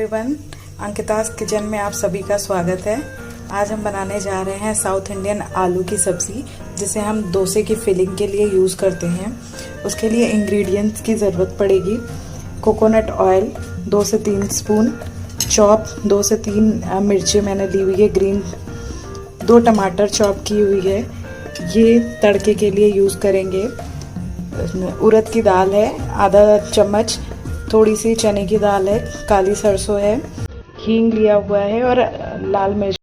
Everyone, अंकिता's kitchen में आप सभी का स्वागत है। आज हम बनाने जा रहे हैं साउथ इंडियन आलू की सब्ज़ी, जिसे हम डोसे की फिलिंग के लिए यूज़ करते हैं। उसके लिए इंग्रेडिएंट्स की ज़रूरत पड़ेगी। कोकोनट ऑयल 2 से 3 स्पून, चॉप 2 से 3 मिर्ची मैंने ली हुई है ग्रीन, 2 टमाटर चॉप की हुई है। ये तड़के के लिए यूज़ करेंगे। उड़द की दाल है आधा चम्मच, थोड़ी सी चने की दाल है, काली सरसों है, हींग लिया हुआ है और लाल मिर्च।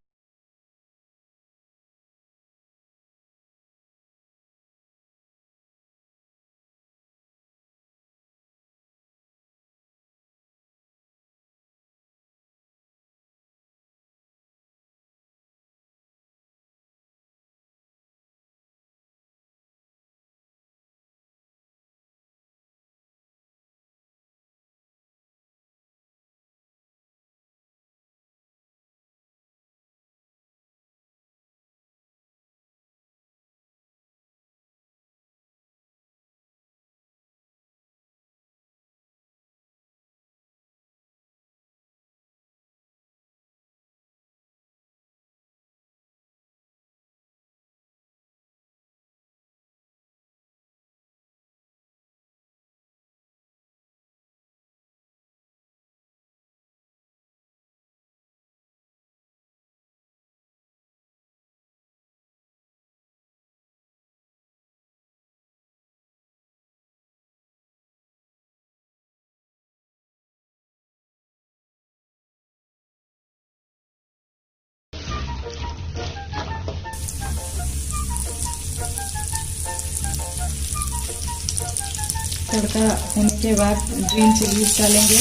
तड़का होने के बाद ग्रीन चिलीज डालेंगे।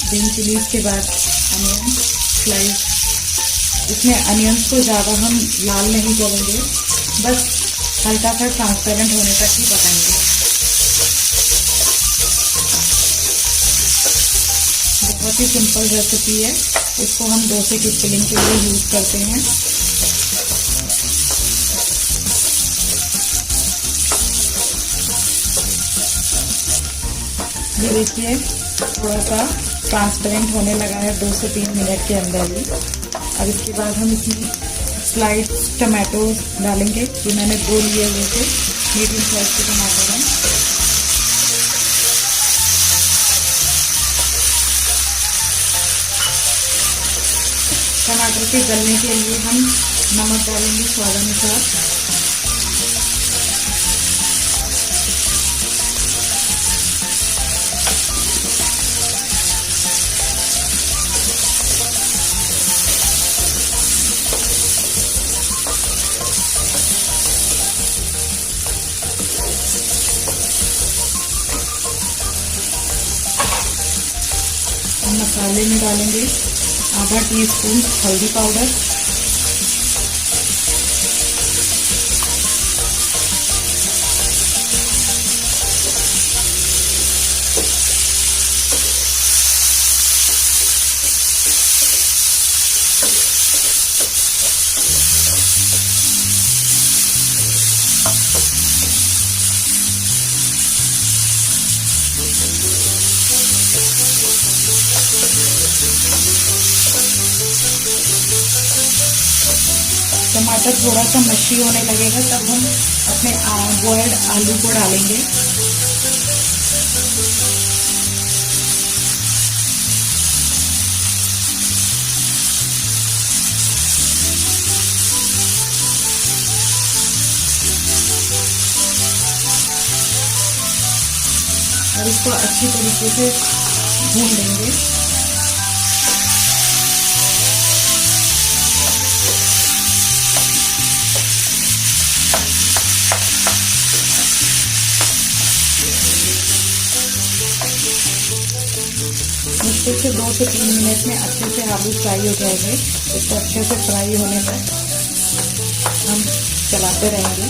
ग्रीन चिलीज के बाद अनियन स्लाइस। इसमें अनियंस को ज़्यादा हम लाल नहीं करेंगे, बस हल्का सा ट्रांसपेरेंट होने तक ही पकाएंगे। बहुत ही सिंपल रेसिपी है, इसको हम डोसे की फिलिंग के लिए यूज़ करते हैं। ये देखिए थोड़ा सा ट्रांसपेरेंट होने लगा है 2 से 3 मिनट के अंदर ही। अब इसके बाद हम इसमें स्लाइड टमाटो डालेंगे। ये मैंने 2 लिए हुए थे, मीडियम साइज के टमाटर हैं। टमाटर के गलने के लिए हम नमक डालेंगे स्वाद अनुसार। हम मसाले में डालेंगे आधा टीस्पून हल्दी पाउडर, टमाटर थोड़ा सा मच्छी होने लगेगा तब हम अपने बॉयल्ड आलू को डालेंगे। और इसको अच्छी तरीके से भून लेंगे। मुश्किल से 2 से 3 मिनट में अच्छे से आलू फ्राई हो जाएंगे। इसको अच्छे से फ्राई होने तक हम चलाते रहेंगे।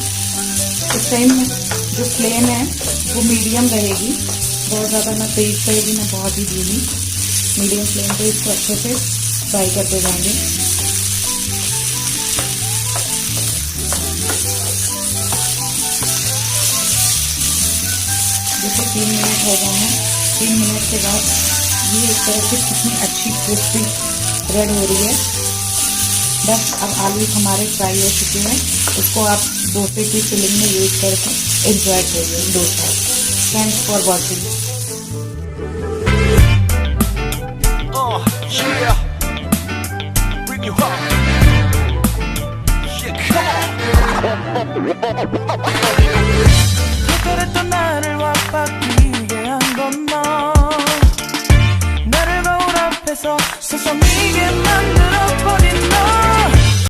इस टाइम जो फ्लेम है वो मीडियम रहेगी, बहुत ज़्यादा ना तेज रहेगी ना बहुत ही धीमी। मीडियम फ्लेम पे इसको अच्छे से फ्राई करते जाएंगे। जैसे 3 मिनट हो गए हैं। 3 मिनट के बाद ये एक तरह से कितनी अच्छी क्रिस्पी रेड हो रही है। बस अब आलू हमारे फ्राई हो चुके हैं। उसको आप डोसे की फिलिंग में यूज करके एंजॉय करिए dosa. Thanks for watching. Bring you home. Yeah, come on.